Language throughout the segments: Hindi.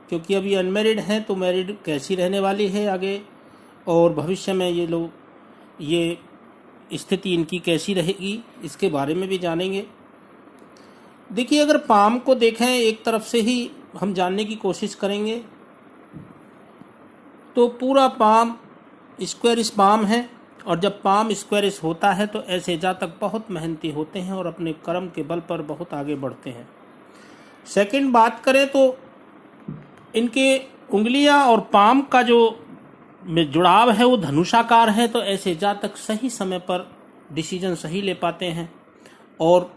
क्योंकि अभी अनमैरिड हैं तो मैरिड कैसी रहने वाली है आगे, और भविष्य में ये स्थिति इनकी कैसी रहेगी, इसके बारे में भी जानेंगे। देखिए, अगर पाम को देखें एक तरफ से ही हम जानने की कोशिश करेंगे तो पूरा पाम स्क्वायरिश पाम है, और जब पाम स्क्वायरिश होता है तो ऐसे जातक बहुत मेहनती होते हैं और अपने कर्म के बल पर बहुत आगे बढ़ते हैं। सेकंड बात करें तो इनके उंगलियां और पाम का जो में जुड़ाव है वो धनुषाकार है, तो ऐसे जातक सही समय पर डिसीजन सही ले पाते हैं और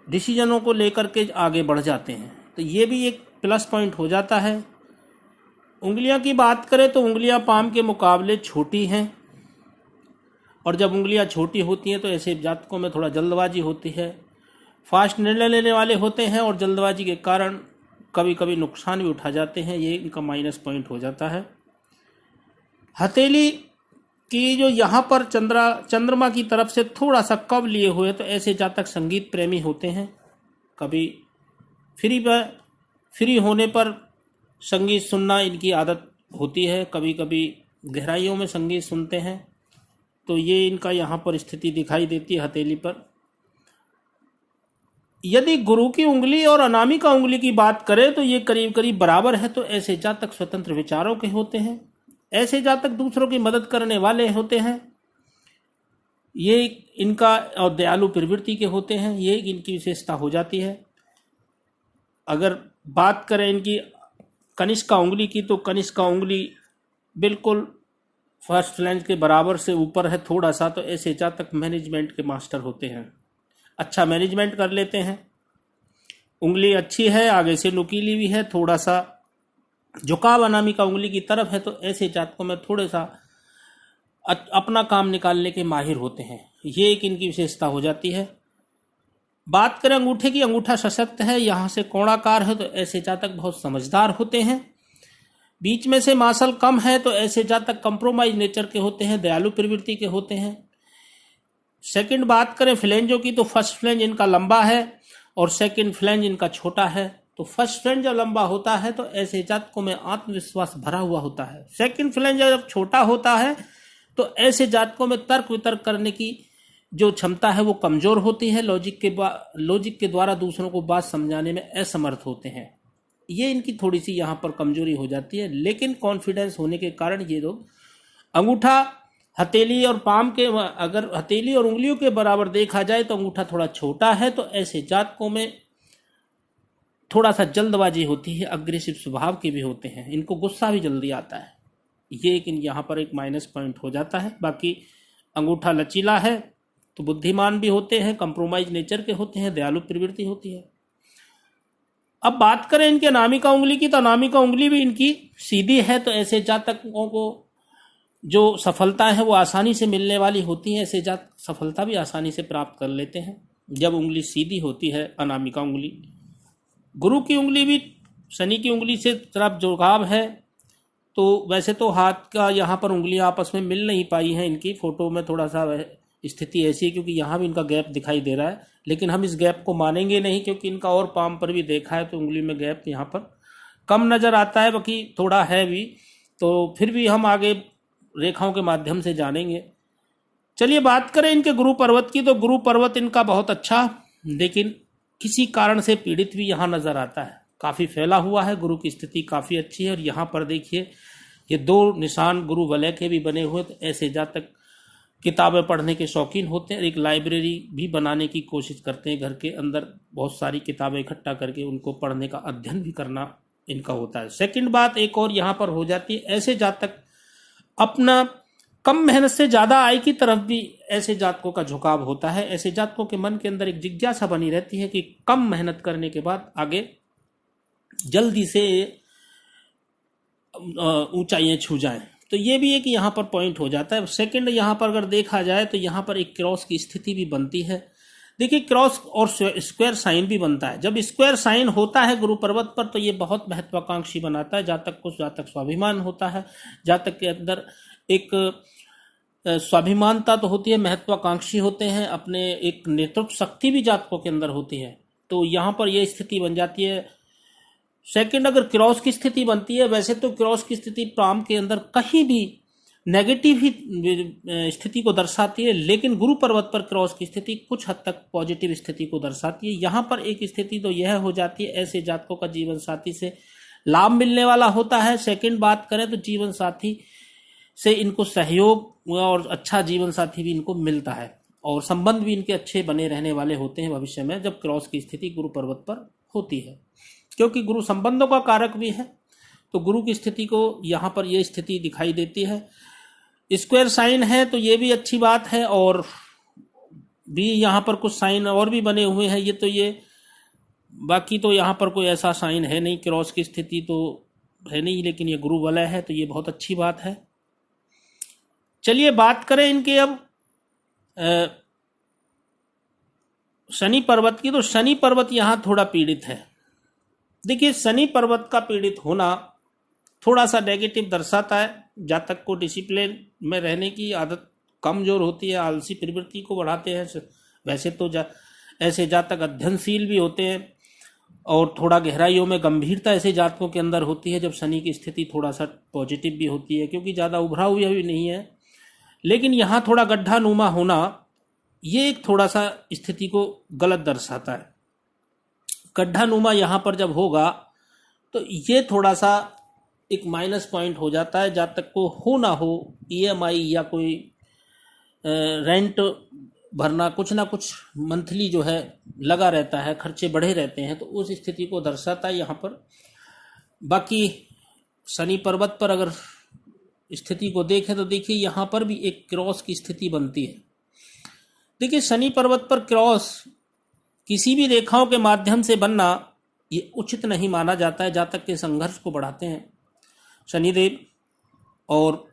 डिसीजनों को लेकर के आगे बढ़ जाते हैं। तो ये भी एक प्लस पॉइंट हो जाता है। उंगलियां की बात करें तो उंगलियां पाम के मुकाबले छोटी हैं, और जब उंगलियां छोटी होती हैं तो ऐसे जातकों में थोड़ा जल्दबाजी होती है, फास्ट निर्णय लेने वाले होते हैं और जल्दबाजी के कारण कभी कभी नुकसान भी उठा जाते हैं। ये इनका माइनस पॉइंट हो जाता है। हथेली की जो यहाँ पर चंद्रमा की तरफ से थोड़ा सा कव लिए हुए, तो ऐसे जातक संगीत प्रेमी होते हैं। कभी फ्री होने पर संगीत सुनना इनकी आदत होती है, कभी कभी गहराइयों में संगीत सुनते हैं। तो ये इनका यहाँ पर स्थिति दिखाई देती है हथेली पर। यदि गुरु की उंगली और अनामिका उंगली की बात करें तो ये करीब करीब बराबर है, तो ऐसे जातक स्वतंत्र विचारों के होते हैं। ऐसे जातक दूसरों की मदद करने वाले होते हैं। ये इनका और दयालु प्रवृत्ति के होते हैं, ये इनकी विशेषता हो जाती है। अगर बात करें इनकी कनिष्का उंगली की, तो कनिष्का उंगली बिल्कुल फर्स्ट फ्लैंज के बराबर से ऊपर है थोड़ा सा, तो ऐसे जातक मैनेजमेंट के मास्टर होते हैं, अच्छा मैनेजमेंट कर लेते हैं। उंगली अच्छी है, आगे से नुकीली भी है, थोड़ा सा झुकाव अनामिका उंगली की तरफ है, तो ऐसे जातकों में थोड़े सा अपना काम निकालने के माहिर होते हैं। ये एक इनकी विशेषता हो जाती है। बात करें अंगूठे की, अंगूठा सशक्त है, यहाँ से कोणाकार है, तो ऐसे जातक बहुत समझदार होते हैं। बीच में से मासल कम है, तो ऐसे जातक कंप्रोमाइज नेचर के होते हैं, दयालु प्रवृत्ति के होते हैं। सेकंड बात करें फ्लैंजों की, तो फर्स्ट फ्लैंज इनका लंबा है और सेकंड फ्लैंज इनका छोटा है। तो फर्स्ट फ्लैंज जब लंबा होता है तो ऐसे जातकों में आत्मविश्वास भरा हुआ होता है। सेकंड फ्लैंज जब छोटा होता है तो ऐसे जातकों में तर्क वितर्क करने की जो क्षमता है वो कमजोर होती है, लॉजिक के द्वारा दूसरों को बात समझाने में असमर्थ होते हैं। ये इनकी थोड़ी सी यहाँ पर कमजोरी हो जाती है। लेकिन कॉन्फिडेंस होने के कारण ये लोग अंगूठा हथेली और पाम के, अगर हथेली और उंगलियों के बराबर देखा जाए तो अंगूठा थोड़ा छोटा है, तो ऐसे जातकों में थोड़ा सा जल्दबाजी होती है, अग्रेसिव स्वभाव के भी होते हैं, इनको गुस्सा भी जल्दी आता है। ये एक यहाँ पर एक माइनस पॉइंट हो जाता है। बाकी अंगूठा लचीला है तो बुद्धिमान भी होते हैं, कंप्रोमाइज नेचर के होते हैं, दयालु प्रवृत्ति होती है। अब बात करें इनके अनामिका उंगली की, तो अनामिका उंगली भी इनकी सीधी है, तो ऐसे जातकों को जो सफलता है वो आसानी से मिलने वाली होती है। ऐसे जातक सफलता भी आसानी से प्राप्त कर लेते हैं जब उंगली सीधी होती है अनामिका उंगली। गुरु की उंगली भी शनि की उंगली से तरफ जुड़ाव है, तो वैसे तो हाथ का यहाँ पर उंगलियां आपस में मिल नहीं पाई हैं। इनकी फोटो में थोड़ा सा स्थिति ऐसी है क्योंकि यहाँ भी इनका गैप दिखाई दे रहा है, लेकिन हम इस गैप को मानेंगे नहीं क्योंकि इनका और पाम पर भी देखा है तो उंगली में गैप यहाँ पर कम नजर आता है, बाकी थोड़ा है भी, तो फिर भी हम आगे रेखाओं के माध्यम से जानेंगे। चलिए बात करें इनके गुरु पर्वत की, तो गुरु पर्वत इनका बहुत अच्छा, लेकिन किसी कारण से पीड़ित भी यहाँ नजर आता है, काफी फैला हुआ है। गुरु की स्थिति काफी अच्छी है और यहाँ पर देखिए ये दो निशान गुरु वलय के भी बने हुए, तो ऐसे जातक किताबें पढ़ने के शौकीन होते हैं। एक लाइब्रेरी भी बनाने की कोशिश करते हैं, घर के अंदर बहुत सारी किताबें इकट्ठा करके उनको पढ़ने का अध्ययन भी करना इनका होता है। सेकंड बात एक और यहाँ पर हो जाती है, ऐसे जातक अपना कम मेहनत से ज्यादा आय की तरफ भी ऐसे जातकों का झुकाव होता है। ऐसे जातकों के मन के अंदर एक जिज्ञासा बनी रहती है कि कम मेहनत करने के बाद आगे जल्दी से ऊंचाइयां छू जाएं, तो ये भी एक यहाँ पर पॉइंट हो जाता है। सेकंड यहाँ पर अगर देखा जाए तो यहाँ पर एक क्रॉस की स्थिति भी बनती है। देखिए क्रॉस और स्क्वायर साइन भी बनता है। जब स्क्वायर साइन होता है गुरु पर्वत पर तो ये बहुत महत्वाकांक्षी बनाता है जातक को। जातक स्वाभिमान होता है, जातक के अंदर एक स्वाभिमानता तो होती है, महत्वाकांक्षी होते हैं, अपने एक नेतृत्व शक्ति भी जातकों के अंदर होती है। तो यहाँ पर यह स्थिति बन जाती है सेकंड, अगर क्रॉस की स्थिति बनती है, वैसे तो क्रॉस की स्थिति पाम के अंदर कहीं भी नेगेटिव ही स्थिति को दर्शाती है, लेकिन गुरु पर्वत पर क्रॉस की स्थिति कुछ हद तक पॉजिटिव स्थिति को दर्शाती है। यहाँ पर एक स्थिति तो यह हो जाती है, ऐसे जातकों का जीवन साथी से लाभ मिलने वाला होता है। सेकंड बात करें तो जीवन साथी से इनको सहयोग और अच्छा जीवन साथी भी इनको मिलता है, और संबंध भी इनके अच्छे बने रहने वाले होते हैं भविष्य में, जब क्रॉस की स्थिति गुरु पर्वत पर होती है। क्योंकि गुरु संबंधों का कारक भी है, तो गुरु की स्थिति को यहाँ पर यह स्थिति दिखाई देती है। स्क्वायर साइन है तो ये भी अच्छी बात है, और भी यहाँ पर कुछ साइन और भी बने हुए हैं, ये बाकी तो यहाँ पर कोई ऐसा साइन है नहीं, क्रॉस की स्थिति तो है नहीं, लेकिन ये गुरु वलय है तो ये बहुत अच्छी बात है। चलिए बात करें इनके अब शनि पर्वत की। तो शनि पर्वत यहाँ थोड़ा पीड़ित है। देखिए, शनि पर्वत का पीड़ित होना थोड़ा सा नेगेटिव दर्शाता है। जातक को डिसिप्लिन में रहने की आदत कमजोर होती है, आलसी प्रवृत्ति को बढ़ाते हैं। वैसे तो ऐसे जातक अध्ययनशील भी होते हैं और थोड़ा गहराइयों में गंभीरता ऐसे जातकों के अंदर होती है जब शनि की स्थिति थोड़ा सा पॉजिटिव भी होती है, क्योंकि ज़्यादा उभरा हुआ भी नहीं है। लेकिन यहाँ थोड़ा गड्ढा नुमा होना ये एक थोड़ा सा स्थिति को गलत दर्शाता है। गड्ढा नुमा यहाँ पर जब होगा तो ये थोड़ा सा एक माइनस पॉइंट हो जाता है। जातक को हो ना हो ईएमआई या कोई रेंट भरना, कुछ ना कुछ मंथली जो है लगा रहता है, खर्चे बढ़े रहते हैं, तो उस स्थिति को दर्शाता है यहाँ पर। बाकी शनि पर्वत पर अगर स्थिति को देखें तो देखिए यहाँ पर भी एक क्रॉस की स्थिति बनती है। देखिए, शनि पर्वत पर क्रॉस किसी भी रेखाओं के माध्यम से बनना ये उचित नहीं माना जाता है। जातक के संघर्ष को बढ़ाते हैं शनिदेव, और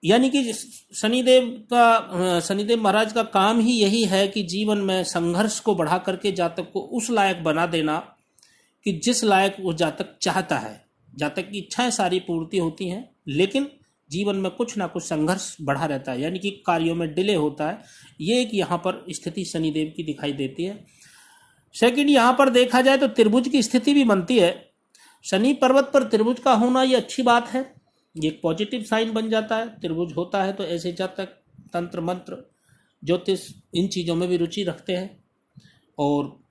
यानी कि शनिदेव महाराज का काम ही यही है कि जीवन में संघर्ष को बढ़ा करके जातक को उस लायक बना देना कि जिस लायक वो जातक चाहता है। जातक की इच्छाएं सारी पूर्ति होती हैं, लेकिन जीवन में कुछ ना कुछ संघर्ष बढ़ा रहता है, यानी कि कार्यों में डिले होता है। ये एक यहाँ पर स्थिति शनिदेव की दिखाई देती है। सेकंड, यहाँ पर देखा जाए तो त्रिभुज की स्थिति भी बनती है। शनि पर्वत पर त्रिभुज का होना ये अच्छी बात है, ये एक पॉजिटिव साइन बन जाता है। त्रिभुज होता है तो ऐसे जातक तंत्र मंत्र ज्योतिष इन चीज़ों में भी रुचि रखते हैं, और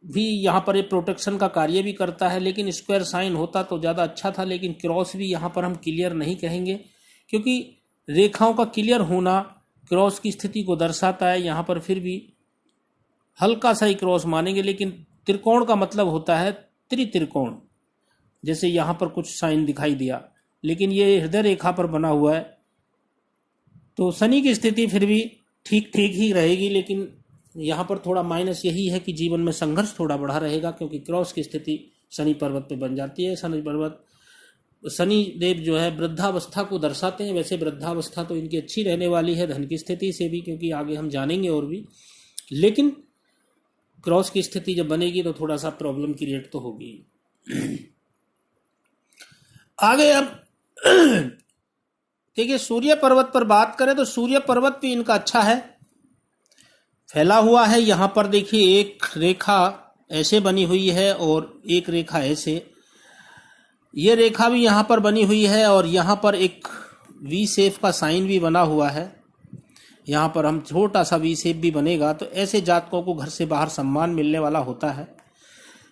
भी यहाँ पर ये प्रोटेक्शन का कार्य भी करता है। लेकिन स्क्वायर साइन होता तो ज़्यादा अच्छा था, लेकिन क्रॉस भी यहाँ पर हम क्लियर नहीं कहेंगे, क्योंकि रेखाओं का क्लियर होना क्रॉस की स्थिति को दर्शाता है। यहाँ पर फिर भी हल्का सा ही क्रॉस मानेंगे, लेकिन त्रिकोण का मतलब होता है त्रिकोण, जैसे यहाँ पर कुछ साइन दिखाई दिया, लेकिन ये हृदय रेखा पर बना हुआ है। तो शनि की स्थिति फिर भी ठीक ठीक ही रहेगी, लेकिन यहाँ पर थोड़ा माइनस यही है कि जीवन में संघर्ष थोड़ा बढ़ा रहेगा, क्योंकि क्रॉस की स्थिति शनि पर्वत पे बन जाती है। शनि देव जो है वृद्धावस्था को दर्शाते हैं। वैसे वृद्धावस्था तो इनकी अच्छी रहने वाली है धन की स्थिति से भी, क्योंकि आगे हम जानेंगे और भी, लेकिन क्रॉस की स्थिति जब बनेगी तो थोड़ा सा प्रॉब्लम क्रिएट तो होगी। आगे अब देखिए, सूर्य पर्वत पर बात करें तो सूर्य पर्वत भी इनका अच्छा है, फैला हुआ है। यहाँ पर देखिए, एक रेखा ऐसे बनी हुई है और एक रेखा ऐसे, ये रेखा भी यहाँ पर बनी हुई है, और यहाँ पर एक वी शेप का साइन भी बना हुआ है। यहाँ पर हम छोटा सा वी शेप भी बनेगा, तो ऐसे जातकों को घर से बाहर सम्मान मिलने वाला होता है।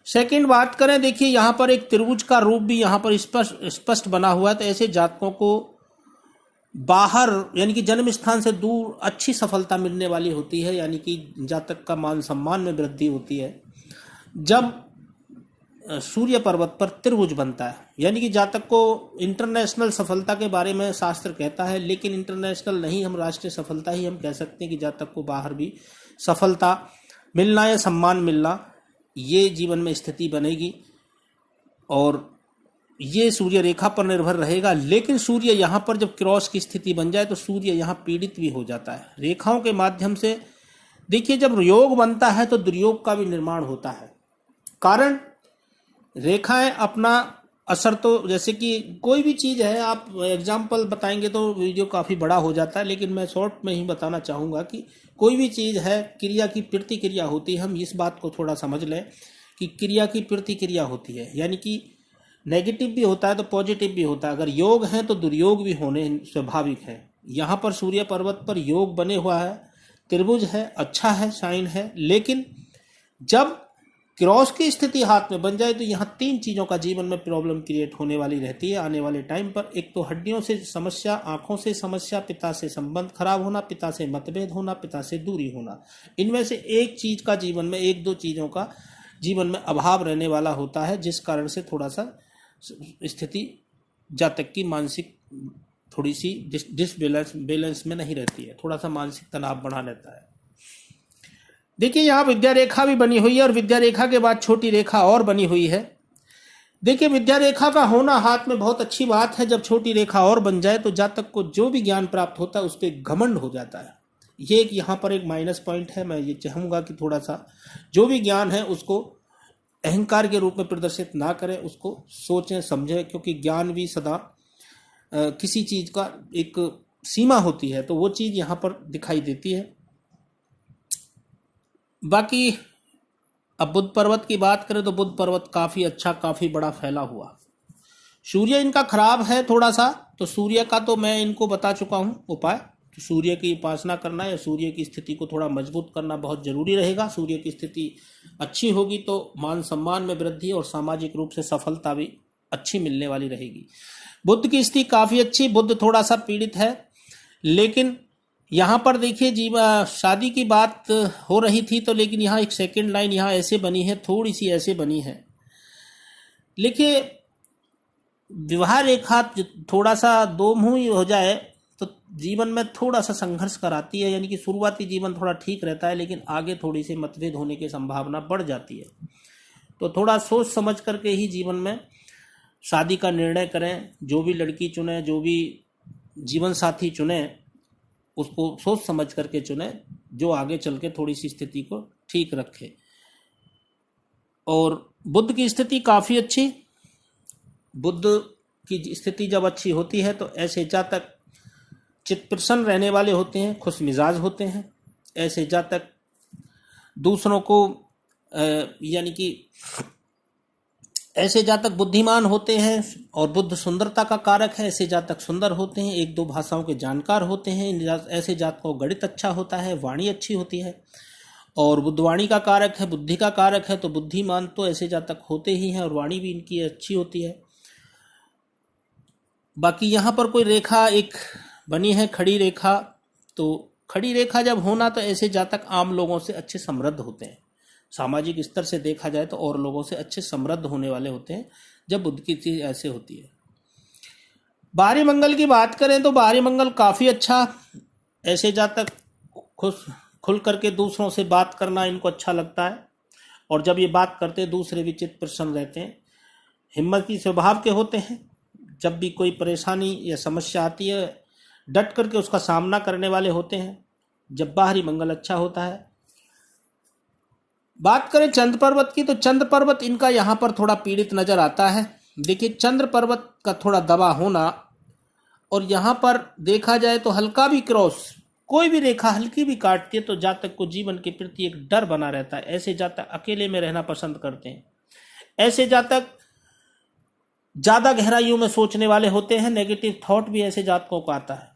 सेकंड बात करें, देखिए यहाँ पर एक त्रिभुज का रूप भी यहाँ पर स्पष्ट बना हुआ है, तो ऐसे जातकों को बाहर यानी कि जन्म स्थान से दूर अच्छी सफलता मिलने वाली होती है, यानी कि जातक का मान सम्मान में वृद्धि होती है जब सूर्य पर्वत पर त्रिभुज बनता है। यानी कि जातक को इंटरनेशनल सफलता के बारे में शास्त्र कहता है, लेकिन इंटरनेशनल नहीं, हम राष्ट्रीय सफलता ही हम कह सकते हैं कि जातक को बाहर भी सफलता मिलना या सम्मान मिलना, ये जीवन में स्थिति बनेगी, और ये सूर्य रेखा पर निर्भर रहेगा। लेकिन सूर्य यहाँ पर जब क्रॉस की स्थिति बन जाए तो सूर्य यहाँ पीड़ित भी हो जाता है रेखाओं के माध्यम से। देखिए, जब योग बनता है तो दुर्योग का भी निर्माण होता है, कारण रेखाएं अपना असर, तो जैसे कि कोई भी चीज़ है, आप एग्जाम्पल बताएंगे तो वीडियो काफ़ी बड़ा हो जाता है, लेकिन मैं शॉर्ट में ही बताना चाहूँगा कि कोई भी चीज़ है, क्रिया की प्रतिक्रिया होती है। हम इस बात को थोड़ा समझ लें कि क्रिया की प्रतिक्रिया होती है, यानी कि नेगेटिव भी होता है तो पॉजिटिव भी होता है। अगर योग है तो दुर्योग भी होने स्वाभाविक है। यहाँ पर सूर्य पर्वत पर योग बने हुआ है, त्रिभुज है, अच्छा है, साइन है, लेकिन जब क्रॉस की स्थिति हाथ में बन जाए तो यहाँ 3 चीज़ों का जीवन में प्रॉब्लम क्रिएट होने वाली रहती है आने वाले टाइम पर। एक तो हड्डियों से समस्या, आंखों से समस्या, पिता से संबंध खराब होना, पिता से मतभेद होना, पिता से दूरी होना। इनमें से एक चीज का जीवन में, 1-2 चीज़ों का जीवन में अभाव रहने वाला होता है, जिस कारण से थोड़ा सा स्थिति जातक की मानसिक थोड़ी सी बैलेंस में नहीं रहती है, थोड़ा सा मानसिक तनाव बढ़ा लेता है। देखिए यहाँ विद्या रेखा भी बनी हुई है और विद्या रेखा के बाद छोटी रेखा और बनी हुई है। देखिए विद्या रेखा का होना हाथ में बहुत अच्छी बात है। जब छोटी रेखा और बन जाए तो जातक को जो भी ज्ञान प्राप्त होता है उस पर घमंड हो जाता है। ये एक यहाँ पर एक माइनस पॉइंट है। मैं ये चाहूँगा कि थोड़ा सा जो भी ज्ञान है उसको अहंकार के रूप में प्रदर्शित ना करें, उसको सोचें समझें, क्योंकि ज्ञान भी सदा किसी चीज़ का एक सीमा होती है, तो वो चीज़ यहाँ पर दिखाई देती है। बाकी अब बुध पर्वत की बात करें तो बुध पर्वत काफ़ी अच्छा, काफ़ी बड़ा फैला हुआ। सूर्य इनका खराब है थोड़ा सा, तो सूर्य का तो मैं इनको बता चुका हूँ उपाय। तो सूर्य की उपासना करना या सूर्य की स्थिति को थोड़ा मजबूत करना बहुत जरूरी रहेगा। सूर्य की स्थिति अच्छी होगी तो मान सम्मान में वृद्धि और सामाजिक रूप से सफलता भी अच्छी मिलने वाली रहेगी। बुध की स्थिति काफ़ी अच्छी। बुध थोड़ा सा पीड़ित है, लेकिन यहाँ पर देखिए शादी की बात हो रही थी तो, लेकिन यहाँ एक सेकंड लाइन यहाँ ऐसे बनी है, थोड़ी सी ऐसे बनी है। देखिए विवाह रेखा थोड़ा सा दो मुंह हो जाए तो जीवन में थोड़ा सा संघर्ष कराती है, यानी कि शुरुआती जीवन थोड़ा ठीक रहता है, लेकिन आगे थोड़ी सी मतभेद होने की संभावना बढ़ जाती है। तो थोड़ा सोच समझ करके ही जीवन में शादी का निर्णय करें। जो भी लड़की चुने, जो भी जीवन साथी चुने, उसको सोच समझ करके चुने, जो आगे चल के थोड़ी सी स्थिति को ठीक रखे। और बुध की स्थिति काफ़ी अच्छी। बुध की स्थिति जब अच्छी होती है तो ऐसे जातक चित्त प्रसन्न रहने वाले होते हैं, खुश मिजाज होते हैं। ऐसे जातक दूसरों को यानी कि ऐसे जातक बुद्धिमान होते हैं और बुद्ध सुंदरता का कारक है। ऐसे जातक सुंदर होते हैं, 1-2 भाषाओं के जानकार होते हैं। ऐसे जातकों को गणित अच्छा होता है, वाणी अच्छी होती है और बुद्धवाणी का कारक है, बुद्धि का कारक है, तो बुद्धिमान तो ऐसे जातक होते ही हैं और वाणी भी इनकी अच्छी होती है। बाकी यहाँ पर कोई रेखा एक बनी है खड़ी रेखा, तो खड़ी रेखा जब होना तो ऐसे जातक आम लोगों से अच्छे समृद्ध होते हैं। सामाजिक स्तर से देखा जाए तो और लोगों से अच्छे समृद्ध होने वाले होते हैं जब बुध की चीज ऐसे होती है। बाहरी मंगल की बात करें तो बाहरी मंगल काफ़ी अच्छा। ऐसे जातक खुल करके दूसरों से बात करना इनको अच्छा लगता है और जब ये बात करते हैं दूसरे भी चित्त प्रसन्न रहते हैं। हिम्मती स्वभाव के होते हैं। जब भी कोई परेशानी या समस्या आती है डट करके उसका सामना करने वाले होते हैं जब बाहरी मंगल अच्छा होता है। बात करें चंद्र पर्वत की तो चंद्र पर्वत इनका यहाँ पर थोड़ा पीड़ित नजर आता है। देखिए चंद्र पर्वत का थोड़ा दबा होना और यहाँ पर देखा जाए तो हल्का भी क्रॉस, कोई भी रेखा हल्की भी काटती है तो जातक को जीवन के प्रति एक डर बना रहता है। ऐसे जातक अकेले में रहना पसंद करते हैं। ऐसे जातक ज्यादा गहराइयों में सोचने वाले होते हैं। नेगेटिव थॉट भी ऐसे जातकों को आता है,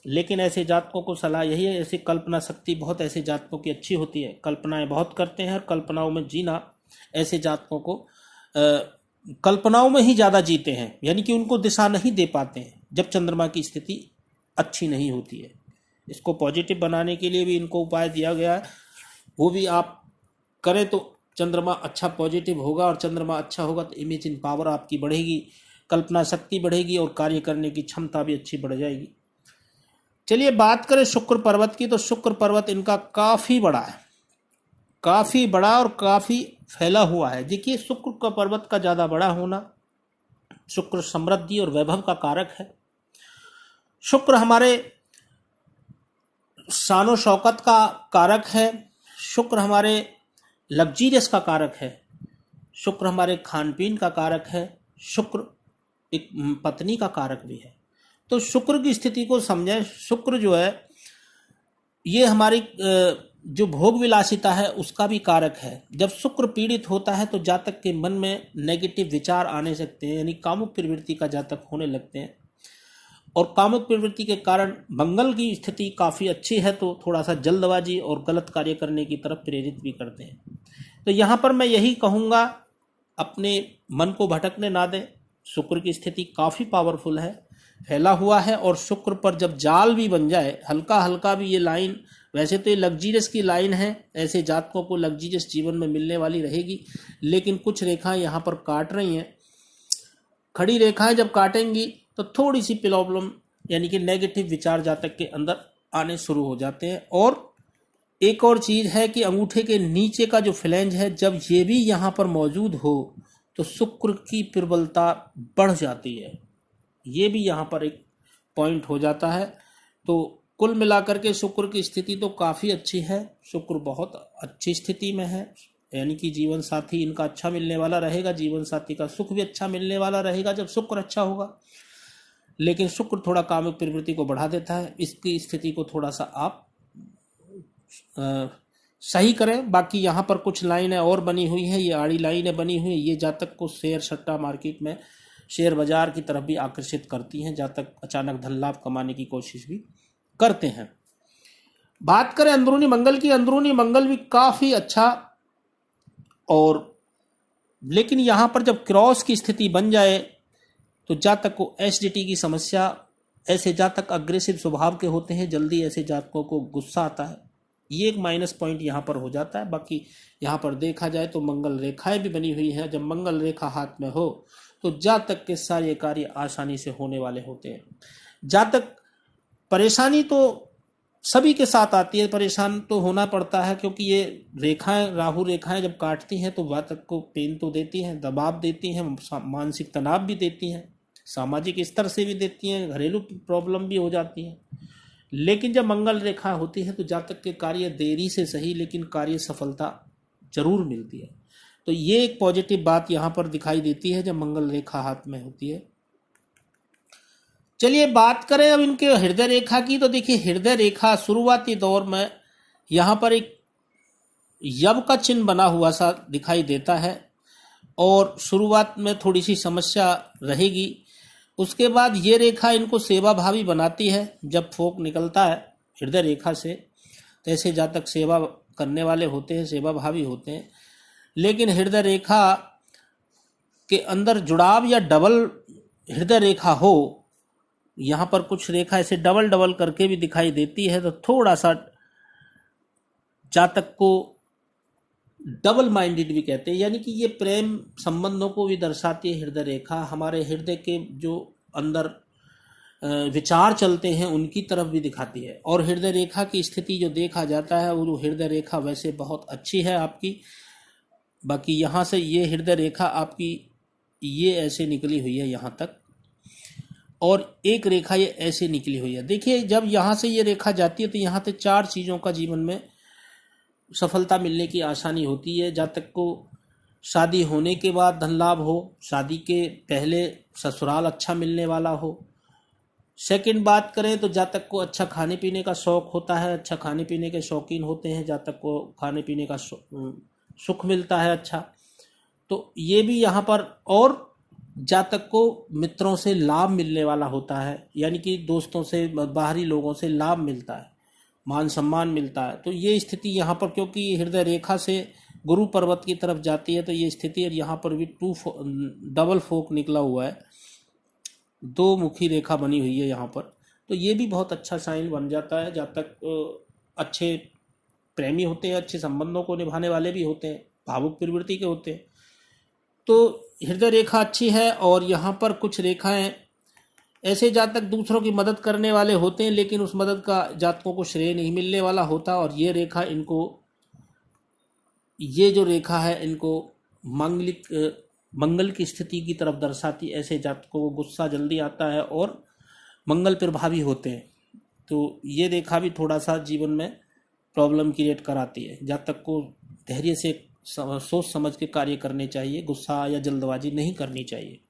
लेकिन ऐसे जातकों को सलाह यही है, ऐसी कल्पना शक्ति बहुत ऐसे जातकों की अच्छी होती है। कल्पनाएं बहुत करते हैं और कल्पनाओं में जीना ऐसे जातकों को कल्पनाओं में ही ज़्यादा जीते हैं, यानी कि उनको दिशा नहीं दे पाते हैं जब चंद्रमा की स्थिति अच्छी नहीं होती है। इसको पॉजिटिव बनाने के लिए भी इनको उपाय दिया गया है, वो भी आप करें तो चंद्रमा अच्छा पॉजिटिव होगा और चंद्रमा अच्छा होगा तो इमेजिन पावर आपकी बढ़ेगी, कल्पना शक्ति बढ़ेगी और कार्य करने की क्षमता भी अच्छी बढ़ जाएगी। चलिए बात करें शुक्र पर्वत की तो शुक्र पर्वत इनका काफ़ी बड़ा है, काफ़ी बड़ा और काफ़ी फैला हुआ है। देखिए शुक्र का पर्वत का ज़्यादा बड़ा होना, शुक्र समृद्धि और वैभव का कारक है। शुक्र हमारे शानो शौकत का कारक है। शुक्र हमारे लग्जीरियस का कारक है। शुक्र हमारे खान पीन का कारक है। शुक्र एक पत्नी का कारक भी है। तो शुक्र की स्थिति को समझें। शुक्र जो है ये हमारी जो भोग विलासिता है उसका भी कारक है। जब शुक्र पीड़ित होता है तो जातक के मन में नेगेटिव विचार आने सकते हैं, यानी कामुक प्रवृत्ति का जातक होने लगते हैं। और कामुक प्रवृत्ति के कारण मंगल की स्थिति काफ़ी अच्छी है तो थोड़ा सा जल्दबाजी और गलत कार्य करने की तरफ प्रेरित भी करते हैं। तो यहाँ पर मैं यही कहूँगा, अपने मन को भटकने ना दें। शुक्र की स्थिति काफ़ी पावरफुल है, फैला हुआ है, और शुक्र पर जब जाल भी बन जाए, हल्का हल्का भी ये लाइन, वैसे तो ये लग्जीरियस की लाइन है, ऐसे जातकों को लग्जीरियस जीवन में मिलने वाली रहेगी, लेकिन कुछ रेखाएं यहाँ पर काट रही हैं। खड़ी रेखाएं जब काटेंगी तो थोड़ी सी प्रॉब्लम, यानी कि नेगेटिव विचार जातक के अंदर आने शुरू हो जाते हैं। और एक और चीज़ है कि अंगूठे के नीचे का जो फ्लैंज है, जब ये भी यहाँ पर मौजूद हो तो शुक्र की प्रबलता बढ़ जाती है। ये भी यहाँ पर एक पॉइंट हो जाता है। तो कुल मिलाकर के शुक्र की स्थिति तो काफ़ी अच्छी है, शुक्र बहुत अच्छी स्थिति में है, यानी कि जीवन साथी इनका अच्छा मिलने वाला रहेगा, जीवन साथी का सुख भी अच्छा मिलने वाला रहेगा जब शुक्र अच्छा होगा। लेकिन शुक्र थोड़ा कामुक प्रवृत्ति को बढ़ा देता है, इसकी स्थिति को थोड़ा सा आप सही करें। बाकी यहाँ पर कुछ लाइनें और बनी हुई हैं, ये आड़ी लाइनें बनी हुई हैं, ये जातक को शेयर सट्टा मार्केट में, शेयर बाजार की तरफ भी आकर्षित करती हैं। जातक अचानक धन लाभ कमाने की कोशिश भी करते हैं। बात करें अंदरूनी मंगल की, अंदरूनी मंगल भी काफ़ी अच्छा, और लेकिन यहाँ पर जब क्रॉस की स्थिति बन जाए तो जातक को एसिडिटी की समस्या, ऐसे जातक अग्रेसिव स्वभाव के होते हैं, जल्दी ऐसे जातकों को गुस्सा आता है, ये एक माइनस पॉइंट यहाँ पर हो जाता है। बाकी यहाँ पर देखा जाए तो मंगल रेखाएं भी बनी हुई हैं, जब मंगल रेखा हाथ में हो तो जातक के सारे कार्य आसानी से होने वाले होते हैं। जातक परेशानी तो सभी के साथ आती है, परेशान तो होना पड़ता है, क्योंकि ये रेखाएं, राहु रेखाएं जब काटती हैं तो जातक को पेन तो देती हैं, दबाव देती हैं, मानसिक तनाव भी देती हैं, सामाजिक स्तर से भी देती हैं, घरेलू प्रॉब्लम भी हो जाती है। लेकिन जब मंगल रेखा होती है तो जातक के कार्य देरी से सही, लेकिन कार्य सफलता जरूर मिलती है। तो ये एक पॉजिटिव बात यहाँ पर दिखाई देती है जब मंगल रेखा हाथ में होती है। चलिए बात करें अब इनके हृदय रेखा की। तो देखिए, हृदय रेखा शुरुआती दौर में यहाँ पर एक यव का चिन्ह बना हुआ सा दिखाई देता है, और शुरुआत में थोड़ी सी समस्या रहेगी। उसके बाद ये रेखा इनको सेवा भावी बनाती है। जब फोक निकलता है हृदय रेखा से तो ऐसे जातक सेवा करने वाले होते हैं, सेवा भावी होते हैं। लेकिन हृदय रेखा के अंदर जुड़ाव या डबल हृदय रेखा हो, यहाँ पर कुछ रेखा ऐसे डबल डबल करके भी दिखाई देती है, तो थोड़ा सा जातक को डबल माइंडेड भी कहते हैं, यानी कि ये प्रेम संबंधों को भी दर्शाती है। हृदय रेखा हमारे हृदय के जो अंदर विचार चलते हैं उनकी तरफ भी दिखाती है। और हृदय रेखा की स्थिति जो देखा जाता है, वो हृदय रेखा वैसे बहुत अच्छी है आपकी। बाकी यहाँ से ये हृदय रेखा आपकी ये ऐसे निकली हुई है यहाँ तक, और एक रेखा ये ऐसे निकली हुई है। देखिए, जब यहाँ से ये रेखा जाती है तो यहाँ से 4 चीज़ों का जीवन में सफलता मिलने की आसानी होती है। जातक को शादी होने के बाद धन लाभ हो, शादी के पहले ससुराल अच्छा मिलने वाला हो। सेकंड बात करें तो जातक को अच्छा खाने पीने का शौक होता है, अच्छा खाने पीने के शौकीन होते हैं, जातक को खाने पीने का सुख मिलता है अच्छा। तो ये भी यहाँ पर, और जातक को मित्रों से लाभ मिलने वाला होता है, यानी कि दोस्तों से, बाहरी लोगों से लाभ मिलता है, मान सम्मान मिलता है। तो ये स्थिति यहाँ पर, क्योंकि हृदय रेखा से गुरु पर्वत की तरफ जाती है, तो ये स्थिति, और यहाँ पर भी डबल फोक निकला हुआ है, 2 मुखी रेखा बनी हुई है यहाँ पर। तो ये भी बहुत अच्छा साइन बन जाता है। जातक अच्छे प्रेमी होते हैं, अच्छे संबंधों को निभाने वाले भी होते हैं, भावुक प्रवृत्ति के होते हैं। तो हृदय रेखा अच्छी है। और यहाँ पर कुछ रेखाएं ऐसे जातक दूसरों की मदद करने वाले होते हैं, लेकिन उस मदद का जातकों को श्रेय नहीं मिलने वाला होता। और ये रेखा इनको, ये जो रेखा है इनको मंगल की स्थिति की तरफ दर्शाती। ऐसे जातकों को गुस्सा जल्दी आता है और मंगल प्रभावी होते हैं। तो ये रेखा भी थोड़ा सा जीवन में प्रॉब्लम क्रिएट कराती है। जातक को धैर्य से सोच समझ के कार्य करने चाहिए, गुस्सा या जल्दबाजी नहीं करनी चाहिए।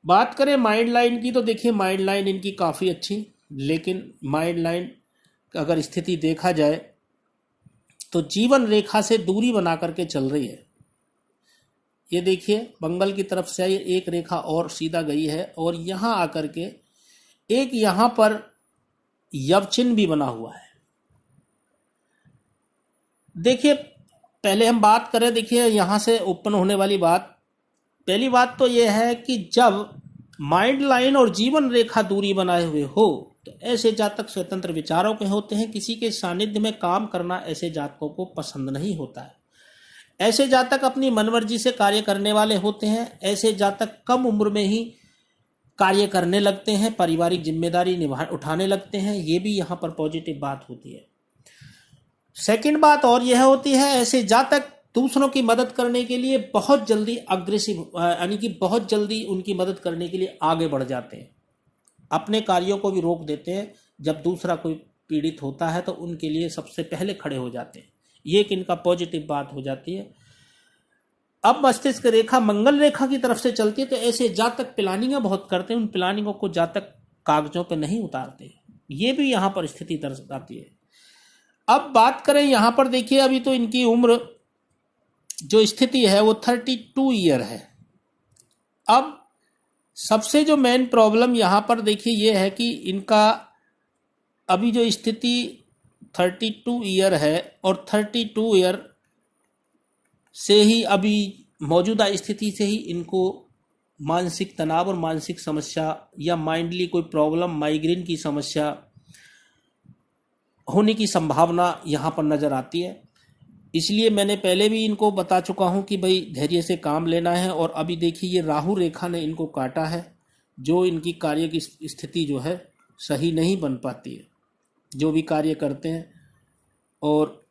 बात करें माइंड लाइन की, तो देखिए माइंड लाइन इनकी काफ़ी अच्छी, लेकिन माइंड लाइन अगर स्थिति देखा जाए तो जीवन रेखा से दूरी बना करके चल रही है। ये देखिए मंगल की तरफ से एक रेखा और सीधा गई है और यहाँ आकर के एक यहाँ पर यव चिन्ह भी बना हुआ है। देखिए पहले हम बात करें, देखिए यहाँ से उत्पन्न होने वाली बात, पहली बात तो यह है कि जब माइंड लाइन और जीवन रेखा दूरी बनाए हुए हो तो ऐसे जातक स्वतंत्र विचारों के होते हैं। किसी के सानिध्य में काम करना ऐसे जातकों को पसंद नहीं होता है। ऐसे जातक अपनी मनमर्जी से कार्य करने वाले होते हैं। ऐसे जातक कम उम्र में ही कार्य करने लगते हैं, पारिवारिक जिम्मेदारी उठाने लगते हैं। ये भी यहाँ पर पॉजिटिव बात होती है। सेकंड बात और यह होती है, ऐसे जातक दूसरों की मदद करने के लिए बहुत जल्दी अग्रेसिव, यानी कि बहुत जल्दी उनकी मदद करने के लिए आगे बढ़ जाते हैं। अपने कार्यों को भी रोक देते हैं। जब दूसरा कोई पीड़ित होता है तो उनके लिए सबसे पहले खड़े हो जाते हैं। ये एक इनका पॉजिटिव बात हो जाती है। अब मस्तिष्क रेखा मंगल रेखा की तरफ से चलती है तो ऐसे जातक प्लानिंगें बहुत करते हैं। उन प्लानिंगों को जातक कागजों पे नहीं उतारते। ये भी यहाँ पर स्थिति दर्शाती है। अब बात करें यहाँ पर, देखिए अभी तो इनकी उम्र जो स्थिति है वो 32 ईयर है। अब सबसे जो मेन प्रॉब्लम यहाँ पर देखिए ये है कि इनका अभी जो स्थिति 32 ईयर है और 32 ईयर से ही अभी मौजूदा स्थिति से ही इनको मानसिक तनाव और मानसिक समस्या या माइंडली कोई प्रॉब्लम, माइग्रेन की समस्या होने की संभावना यहाँ पर नज़र आती है। इसलिए मैंने पहले भी इनको बता चुका हूँ कि भाई धैर्य से काम लेना है। और अभी देखिए ये राहु रेखा ने इनको काटा है, जो इनकी कार्य की स्थिति जो है सही नहीं बन पाती है, जो भी कार्य करते हैं। और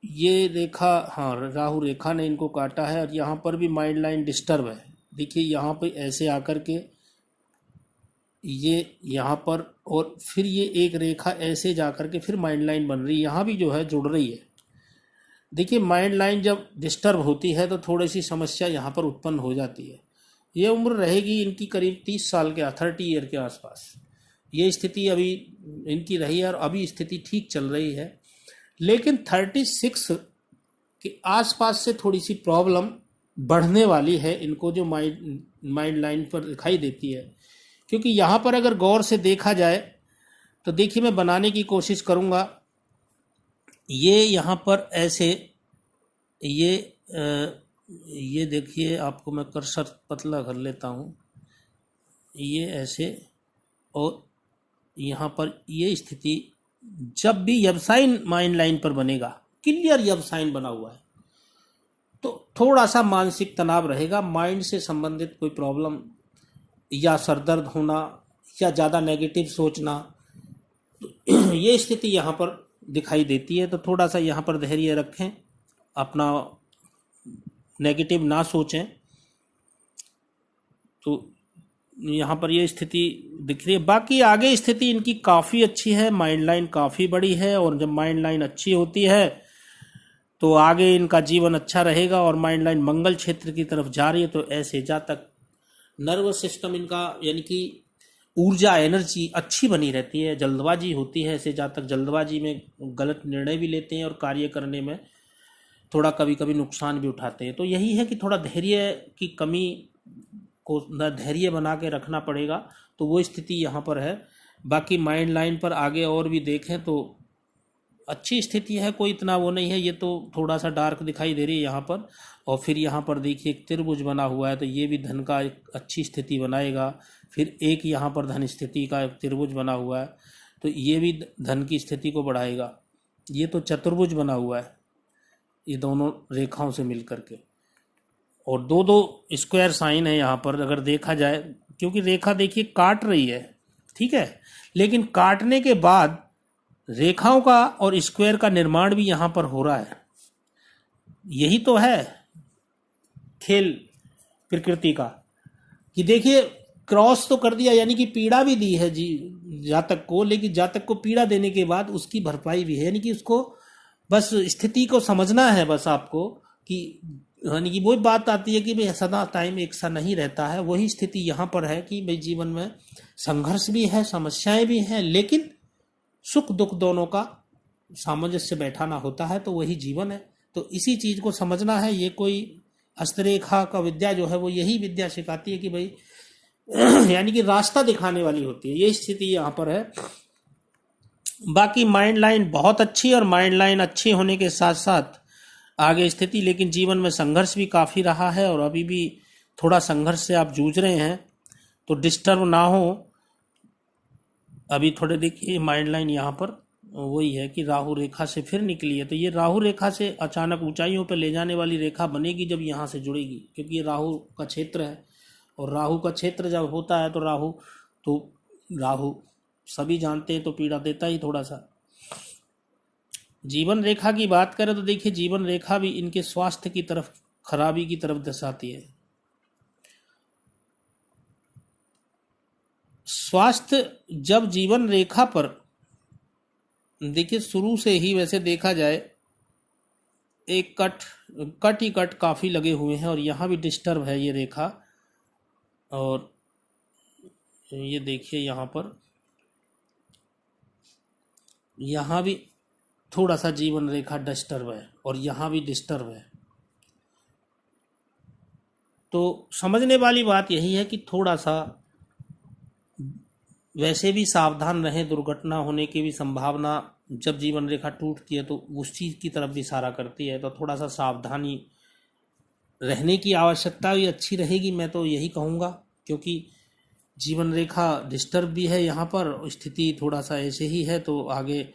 ये रेखा, हाँ राहु रेखा ने इनको काटा है और यहाँ पर भी माइंड लाइन डिस्टर्ब है। देखिए यहाँ पे ऐसे आकर के ये यहाँ पर, और फिर ये एक रेखा ऐसे जाकर के फिर माइंड लाइन बन रही है, यहाँ भी जो है जुड़ रही है। देखिए माइंड लाइन जब डिस्टर्ब होती है तो थोड़ी सी समस्या यहाँ पर उत्पन्न हो जाती है। ये उम्र रहेगी इनकी करीब 30 साल के, 30 ईयर के आसपास ये स्थिति अभी इनकी रही है और अभी स्थिति ठीक चल रही है। लेकिन 36 के आसपास से थोड़ी सी प्रॉब्लम बढ़ने वाली है इनको, जो माइंड लाइन पर दिखाई देती है। क्योंकि यहाँ पर अगर गौर से देखा जाए तो देखिए मैं बनाने की कोशिश करूँगा। ये यहाँ पर ऐसे ये देखिए, आपको मैं कर्सर पतला कर लेता हूँ। ये ऐसे, और यहाँ पर ये स्थिति जब भी यब साइन माइंड लाइन पर बनेगा, क्लियर यब साइन बना हुआ है, तो थोड़ा सा मानसिक तनाव रहेगा। माइंड से संबंधित कोई प्रॉब्लम या सरदर्द होना या ज़्यादा नेगेटिव सोचना, तो ये स्थिति यहाँ पर दिखाई देती है। तो थोड़ा सा यहाँ पर धैर्य रखें, अपना नेगेटिव ना सोचें। तो यहाँ पर ये स्थिति दिख रही है। बाकी आगे स्थिति इनकी काफ़ी अच्छी है, माइंड लाइन काफ़ी बड़ी है। और जब माइंड लाइन अच्छी होती है तो आगे इनका जीवन अच्छा रहेगा। और माइंड लाइन मंगल क्षेत्र की तरफ जा रही है तो ऐसे जातक नर्वस सिस्टम इनका, यानी कि ऊर्जा, एनर्जी अच्छी बनी रहती है। जल्दबाजी होती है, ऐसे जातक जल्दबाजी में गलत निर्णय भी लेते हैं और कार्य करने में थोड़ा कभी कभी नुकसान भी उठाते हैं। तो यही है कि थोड़ा धैर्य की कमी को धैर्य बना के रखना पड़ेगा। तो वो स्थिति यहाँ पर है। बाकी माइंड लाइन पर आगे और भी देखें तो अच्छी स्थिति है, कोई इतना वो नहीं है। ये तो थोड़ा सा डार्क दिखाई दे रही है यहाँ पर। और फिर यहाँ पर देखिए एक त्रिभुज बना हुआ है, तो ये भी धन का एक अच्छी स्थिति बनाएगा। फिर एक यहाँ पर धन स्थिति का एक त्रिभुज बना हुआ है, तो ये भी धन की स्थिति को बढ़ाएगा। ये तो चतुर्भुज बना हुआ है ये दोनों रेखाओं से मिल करके, और दो दो स्क्वायर साइन है यहाँ पर अगर देखा जाए। क्योंकि रेखा देखिए काट रही है, ठीक है, लेकिन काटने के बाद रेखाओं का और स्क्वायर का निर्माण भी यहाँ पर हो रहा है। यही तो है खेल प्रकृति का, कि देखिए क्रॉस तो कर दिया, यानी कि पीड़ा भी दी है जी जातक को, लेकिन जातक को पीड़ा देने के बाद उसकी भरपाई भी है। यानी कि उसको बस स्थिति को समझना है बस आपको, कि यानी कि वही बात आती है कि भाई सदा टाइम एक सा नहीं रहता है। वही स्थिति यहाँ पर है कि भाई जीवन में संघर्ष भी है, समस्याएं भी हैं, लेकिन सुख दुख दोनों का सामंजस्य बैठाना होता है, तो वही जीवन है। तो इसी चीज को समझना है। ये कोई हस्तरेखा का विद्या जो है वो यही विद्या सिखाती है कि भाई यानी कि रास्ता दिखाने वाली होती है। ये स्थिति यहाँ पर है। बाकी माइंड लाइन बहुत अच्छी, और माइंड लाइन अच्छी होने के साथ साथ आगे स्थिति, लेकिन जीवन में संघर्ष भी काफी रहा है और अभी भी थोड़ा संघर्ष से आप जूझ रहे हैं, तो डिस्टर्ब ना हो। अभी थोड़े देखिए माइंड लाइन यहाँ पर वही है कि राहु रेखा से फिर निकली है, तो ये राहु रेखा से अचानक ऊंचाइयों पर ले जाने वाली रेखा बनेगी जब यहाँ से जुड़ेगी, क्योंकि ये राहु का क्षेत्र है। और राहु का क्षेत्र जब होता है तो राहु सभी जानते हैं तो पीड़ा देता ही थोड़ा सा। जीवन रेखा की बात करें तो देखिए जीवन रेखा भी इनके स्वास्थ्य की तरफ, खराबी की तरफ दर्शाती है। स्वास्थ्य जब जीवन रेखा पर देखिए शुरू से ही वैसे देखा जाए एक कट काफी लगे हुए हैं, और यहाँ भी डिस्टर्ब है ये रेखा। और ये देखिए यहाँ पर यहाँ भी थोड़ा सा जीवन रेखा डिस्टर्ब है, और यहाँ भी डिस्टर्ब है। तो समझने वाली बात यही है कि थोड़ा सा वैसे भी सावधान रहें। दुर्घटना होने की भी संभावना जब जीवन रेखा टूटती है तो उस चीज़ की तरफ भी इशारा करती है, तो थोड़ा सा सावधानी रहने की आवश्यकता भी अच्छी रहेगी, मैं तो यही कहूँगा। क्योंकि जीवन रेखा डिस्टर्ब भी है यहाँ पर, स्थिति थोड़ा सा ऐसे ही है, तो आगे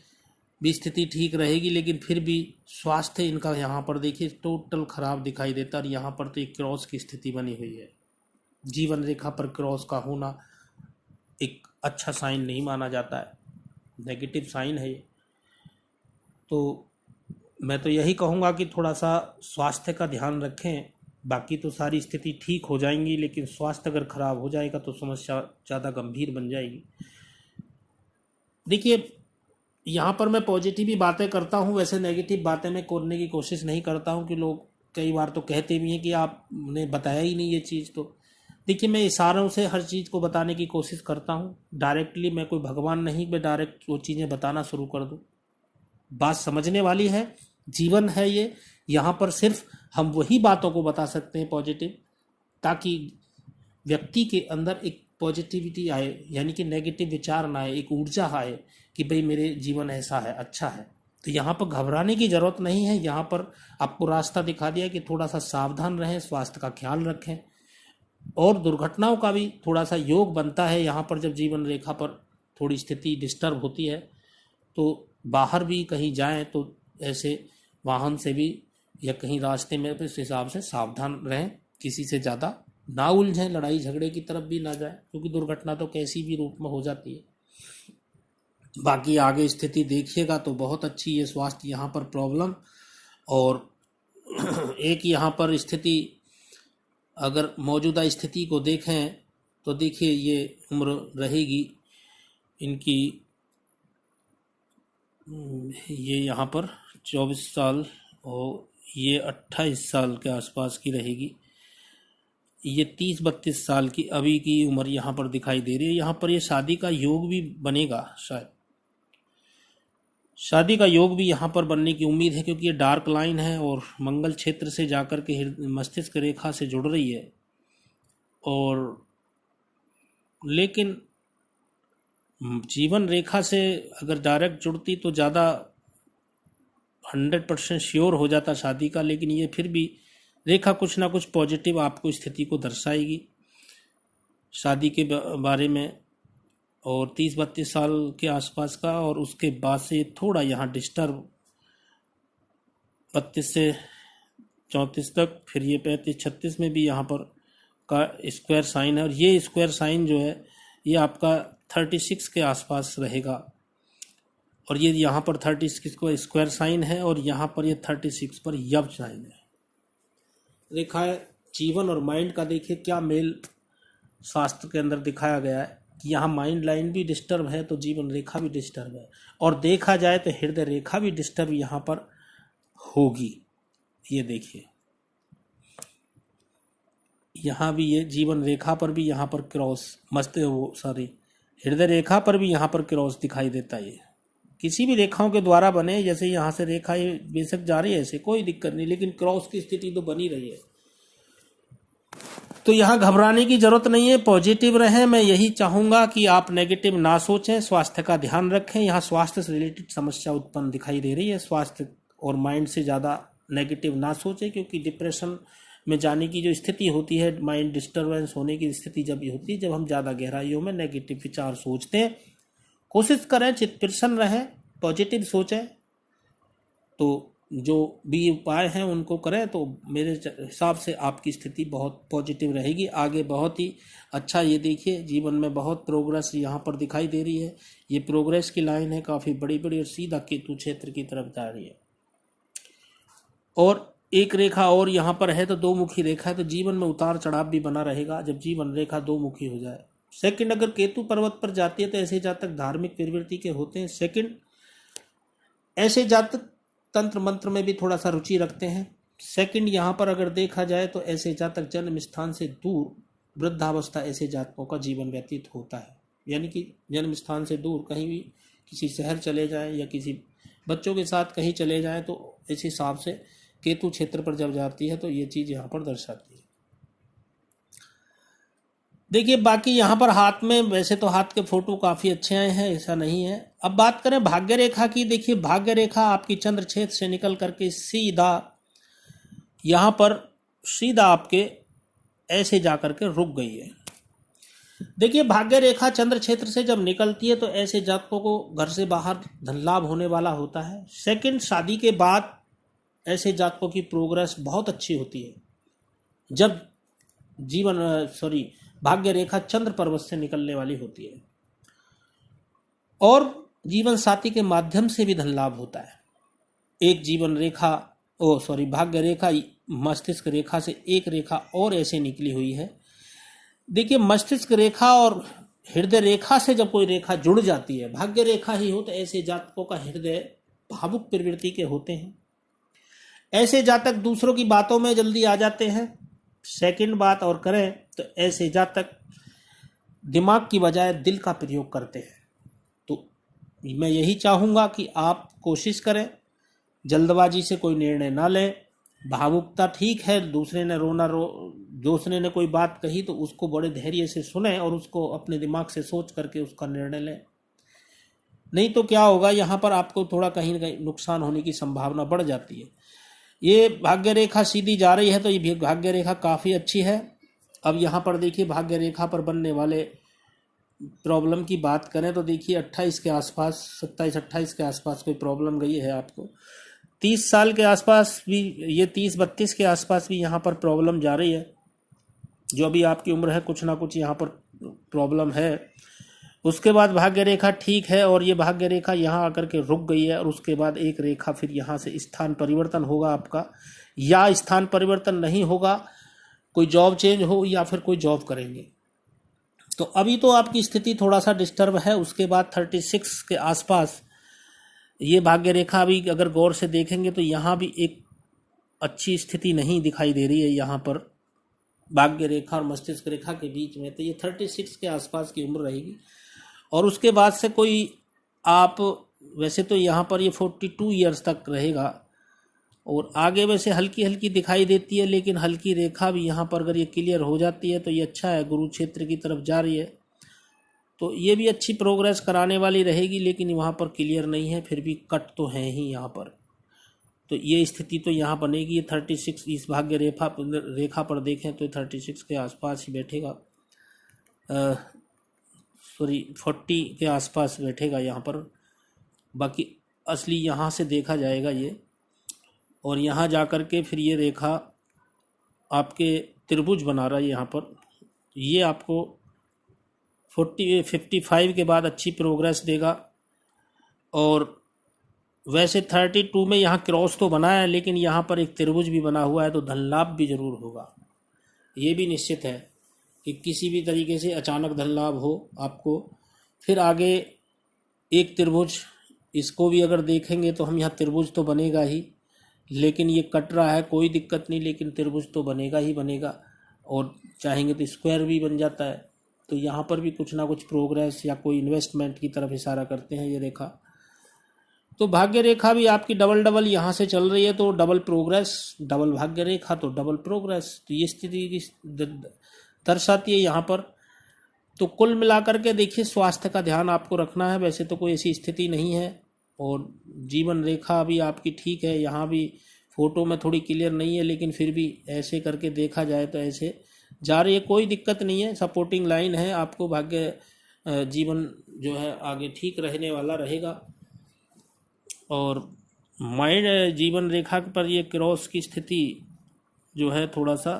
भी स्थिति ठीक रहेगी, लेकिन फिर भी स्वास्थ्य इनका यहाँ पर देखिए टोटल खराब दिखाई देता है। और यहाँ पर तो एक क्रॉस की स्थिति बनी हुई है। जीवन रेखा पर क्रॉस का होना एक अच्छा साइन नहीं माना जाता है, नेगेटिव साइन है ये। तो मैं तो यही कहूँगा कि थोड़ा सा स्वास्थ्य का ध्यान रखें। बाकी तो सारी स्थिति ठीक हो जाएंगी, लेकिन स्वास्थ्य अगर खराब हो जाएगा तो समस्या ज़्यादा गंभीर बन जाएगी। देखिए यहाँ पर मैं पॉजिटिव ही बातें करता हूँ, वैसे नेगेटिव बातें मैं करने की कोशिश नहीं करता हूँ, कि लोग कई बार तो कहते भी हैं कि आपने बताया ही नहीं ये चीज़। तो देखिए मैं इशारों से हर चीज़ को बताने की कोशिश करता हूँ। डायरेक्टली मैं कोई भगवान नहीं, मैं डायरेक्ट वो चीज़ें बताना शुरू कर दूँ। बात समझने वाली है, जीवन है ये। यहाँ पर सिर्फ हम वही बातों को बता सकते हैं पॉजिटिव, ताकि व्यक्ति के अंदर एक पॉजिटिविटी आए, यानी कि नेगेटिव विचार ना आए, एक ऊर्जा आए कि भाई मेरे जीवन ऐसा है, अच्छा है। तो यहाँ पर घबराने की जरूरत नहीं है। यहाँ पर आपको रास्ता दिखा दिया कि थोड़ा सा सावधान रहें, स्वास्थ्य का ख्याल रखें, और दुर्घटनाओं का भी थोड़ा सा योग बनता है यहाँ पर। जब जीवन रेखा पर थोड़ी स्थिति डिस्टर्ब होती है तो बाहर भी कहीं जाएं तो ऐसे वाहन से भी या कहीं रास्ते में इस हिसाब से सावधान रहें, किसी से ज़्यादा ना उलझें, लड़ाई झगड़े की तरफ भी ना जाए, क्योंकि दुर्घटना तो कैसी भी रूप में हो जाती है। बाकी आगे स्थिति देखिएगा तो बहुत अच्छी है स्वास्थ्य यहाँ पर प्रॉब्लम। और एक यहाँ पर स्थिति, अगर मौजूदा स्थिति को देखें तो देखिए ये उम्र रहेगी इनकी, ये यहाँ पर 24 साल और ये 28 साल के आसपास की रहेगी। ये 30-32 साल की अभी की उम्र यहाँ पर दिखाई दे रही है। यहाँ पर ये शादी का योग भी बनेगा, शायद शादी का योग भी यहाँ पर बनने की उम्मीद है, क्योंकि ये डार्क लाइन है और मंगल क्षेत्र से जाकर के मस्तिष्क रेखा से जुड़ रही है। और लेकिन जीवन रेखा से अगर डायरेक्ट जुड़ती तो ज़्यादा 100% श्योर हो जाता शादी का, लेकिन ये फिर भी रेखा कुछ ना कुछ पॉजिटिव आपको स्थिति को दर्शाएगी शादी के बारे में। और 30-32 साल के आसपास का, और उसके बाद से थोड़ा यहाँ डिस्टर्ब 32 से 34 तक, फिर ये 35-36 में भी यहाँ पर का स्क्वायर साइन है। और ये स्क्वायर साइन जो है ये आपका 36 के आसपास रहेगा, और ये यहाँ पर 36 को स्क्वायर साइन है, और यहाँ पर ये 36 पर यव साइन है। रेखा है जीवन और माइंड का। देखिए क्या मेल शास्त्र के अंदर दिखाया गया है कि यहाँ माइंड लाइन भी डिस्टर्ब है तो जीवन रेखा भी डिस्टर्ब है, और देखा जाए तो हृदय रेखा भी डिस्टर्ब यहाँ पर होगी। ये देखिए यहाँ भी ये जीवन रेखा पर भी यहाँ पर क्रॉस हृदय रेखा पर भी यहाँ पर क्रॉस दिखाई देता है। किसी भी रेखाओं के द्वारा बने, जैसे यहाँ से रेखा ये बेशक जा रही है ऐसे, कोई दिक्कत नहीं, लेकिन क्रॉस की स्थिति तो बनी रही है। तो यहाँ घबराने की जरूरत नहीं है, पॉजिटिव रहें। मैं यही चाहूंगा कि आप नेगेटिव ना सोचें, स्वास्थ्य का ध्यान रखें। यहाँ स्वास्थ्य से रिलेटेड समस्या उत्पन्न दिखाई दे रही है, स्वास्थ्य और माइंड से ज़्यादा नेगेटिव ना सोचें, क्योंकि डिप्रेशन में जाने की जो स्थिति होती है, माइंड डिस्टर्बेंस होने की स्थिति जब ये होती है, जब हम ज़्यादा गहराइयों में नेगेटिव विचार सोचते हैं। कोशिश करें चित्त प्रसन्न रहें, पॉजिटिव सोचें। तो जो भी उपाय हैं उनको करें तो मेरे हिसाब से आपकी स्थिति बहुत पॉजिटिव रहेगी, आगे बहुत ही अच्छा। ये देखिए जीवन में बहुत प्रोग्रेस यहाँ पर दिखाई दे रही है, ये प्रोग्रेस की लाइन है, काफ़ी बड़ी बड़ी, और सीधा केतु क्षेत्र की तरफ जा रही है। और एक रेखा और यहाँ पर है तो दो मुखी रेखा है, तो जीवन में उतार चढ़ाव भी बना रहेगा जब जीवन रेखा दो मुखी हो जाए। सेकंड, अगर केतु पर्वत पर जाती है तो ऐसे जातक धार्मिक प्रवृत्ति के होते हैं। सेकंड, ऐसे जातक तंत्र मंत्र में भी थोड़ा सा रुचि रखते हैं। सेकंड, यहाँ पर अगर देखा जाए तो ऐसे जातक जन्म स्थान से दूर वृद्धावस्था ऐसे जातकों का जीवन व्यतीत होता है, यानी कि जन्म स्थान से दूर कहीं भी किसी शहर चले जाएं या किसी बच्चों के साथ कहीं चले जाएं, तो इस हिसाब से केतु क्षेत्र पर जब जाती है तो ये चीज़ यहाँ पर दर्शाती है। देखिए बाकी यहाँ पर हाथ में, वैसे तो हाथ के फोटो काफ़ी अच्छे आए हैं, ऐसा नहीं है। अब बात करें भाग्य रेखा की। देखिए भाग्य रेखा आपकी चंद्र क्षेत्र से निकल करके सीधा यहाँ पर सीधा आपके ऐसे जा करके रुक गई है। देखिए भाग्य रेखा चंद्र क्षेत्र से जब निकलती है तो ऐसे जातकों को घर से बाहर धन लाभ होने वाला होता है। सेकंड, शादी के बाद ऐसे जातकों की प्रोग्रेस बहुत अच्छी होती है जब भाग्य रेखा चंद्र पर्वत से निकलने वाली होती है। और जीवन साथी के माध्यम से भी धन लाभ होता है। एक जीवन रेखा भाग्य रेखा मस्तिष्क रेखा से एक रेखा और ऐसे निकली हुई है। देखिए मस्तिष्क रेखा और हृदय रेखा से जब कोई रेखा जुड़ जाती है, भाग्य रेखा ही हो, तो ऐसे जातकों का हृदय भावुक प्रवृत्ति के होते हैं। ऐसे जातक दूसरों की बातों में जल्दी आ जाते हैं। सेकंड बात और करें तो ऐसे जातक दिमाग की बजाय दिल का प्रयोग करते हैं। तो मैं यही चाहूँगा कि आप कोशिश करें, जल्दबाजी से कोई निर्णय ना लें। भावुकता ठीक है, दूसरे ने कोई बात कही तो उसको बड़े धैर्य से सुने और उसको अपने दिमाग से सोच करके उसका निर्णय लें। नहीं तो क्या होगा, यहाँ पर आपको थोड़ा कहीं न कहीं नुकसान होने की संभावना बढ़ जाती है। ये भाग्य रेखा सीधी जा रही है तो ये भाग्य रेखा काफ़ी अच्छी है। अब यहाँ पर देखिए भाग्य रेखा पर बनने वाले प्रॉब्लम की बात करें तो देखिए 28 के आसपास, 27-28 के आसपास कोई प्रॉब्लम गई है आपको। 30 साल के आसपास भी, ये 30-32 के आसपास भी यहाँ पर प्रॉब्लम जा रही है। जो अभी आपकी उम्र है कुछ ना कुछ यहाँ पर प्रॉब्लम है। उसके बाद भाग्य रेखा ठीक है और ये भाग्य रेखा यहाँ आकर के रुक गई है, और उसके बाद एक रेखा फिर यहाँ से स्थान परिवर्तन होगा आपका, या स्थान परिवर्तन नहीं होगा, कोई जॉब चेंज हो या फिर कोई जॉब करेंगे। तो अभी तो आपकी स्थिति थोड़ा सा डिस्टर्ब है। उसके बाद 36 के आसपास ये भाग्य रेखा, अभी अगर गौर से देखेंगे तो यहाँ भी एक अच्छी स्थिति नहीं दिखाई दे रही है यहाँ पर भाग्य रेखा और मस्तिष्क रेखा के बीच में। तो ये 36 के आसपास की उम्र रहेगी। और उसके बाद से कोई आप, वैसे तो यहाँ पर ये 42 ईयर्स तक रहेगा, और आगे वैसे हल्की हल्की दिखाई देती है, लेकिन हल्की रेखा भी यहाँ पर अगर ये क्लियर हो जाती है तो ये अच्छा है। गुरु क्षेत्र की तरफ जा रही है तो ये भी अच्छी प्रोग्रेस कराने वाली रहेगी, लेकिन वहाँ पर क्लियर नहीं है, फिर भी कट तो है ही यहाँ पर। तो ये स्थिति तो यहाँ बनेगी। 36 इस भाग्य रेखा पर देखें तो 36 के आसपास ही बैठेगा, 40 के आसपास बैठेगा यहाँ पर। बाकी असली यहाँ से देखा जाएगा ये, और यहाँ जा कर के फिर ये रेखा आपके त्रिभुज बना रहा है यहाँ पर। ये आपको 55 के बाद अच्छी प्रोग्रेस देगा। और वैसे 32 में यहाँ क्रॉस तो बना है, लेकिन यहाँ पर एक त्रिभुज भी बना हुआ है, तो धन लाभ भी जरूर होगा। ये भी निश्चित है कि किसी भी तरीके से अचानक धन लाभ हो आपको। फिर आगे एक त्रिभुज, इसको भी अगर देखेंगे तो हम यहाँ त्रिभुज तो बनेगा ही, लेकिन ये कट रहा है, कोई दिक्कत नहीं, लेकिन त्रिभुज तो बनेगा ही बनेगा। और चाहेंगे तो स्क्वायर भी बन जाता है। तो यहाँ पर भी कुछ ना कुछ प्रोग्रेस या कोई इन्वेस्टमेंट की तरफ इशारा करते हैं ये रेखा। तो भाग्य रेखा भी आपकी डबल डबल यहाँ से चल रही है, तो डबल प्रोग्रेस, डबल भाग्य रेखा तो डबल प्रोग्रेस, तो ये स्थिति की दर्शाती है यहाँ पर। तो कुल मिलाकर के देखिए स्वास्थ्य का ध्यान आपको रखना है, वैसे तो कोई ऐसी स्थिति नहीं है, और जीवन रेखा भी आपकी ठीक है, यहाँ भी फोटो में थोड़ी क्लियर नहीं है, लेकिन फिर भी ऐसे करके देखा जाए तो ऐसे जा रही है, कोई दिक्कत नहीं है, सपोर्टिंग लाइन है, आपको भाग्य जीवन जो है आगे ठीक रहने वाला रहेगा। और माइंड जीवन रेखा पर ये क्रॉस की स्थिति जो है थोड़ा सा,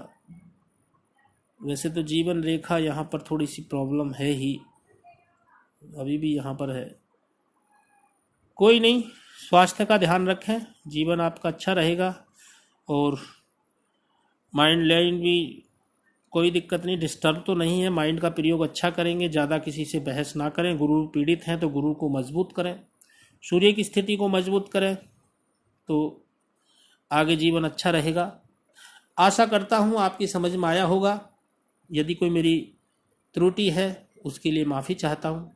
वैसे तो जीवन रेखा यहाँ पर थोड़ी सी प्रॉब्लम है ही, अभी भी यहाँ पर है, कोई नहीं, स्वास्थ्य का ध्यान रखें, जीवन आपका अच्छा रहेगा। और माइंड लाइन भी कोई दिक्कत नहीं, डिस्टर्ब तो नहीं है, माइंड का प्रयोग अच्छा करेंगे, ज़्यादा किसी से बहस ना करें, गुरु पीड़ित हैं तो गुरु को मजबूत करें, सूर्य की स्थिति को मजबूत करें, तो आगे जीवन अच्छा रहेगा। आशा करता हूँ आपकी समझ में आया होगा, यदि कोई मेरी त्रुटि है उसके लिए माफ़ी चाहता हूँ।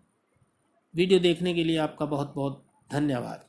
वीडियो देखने के लिए आपका बहुत बहुत धन्यवाद।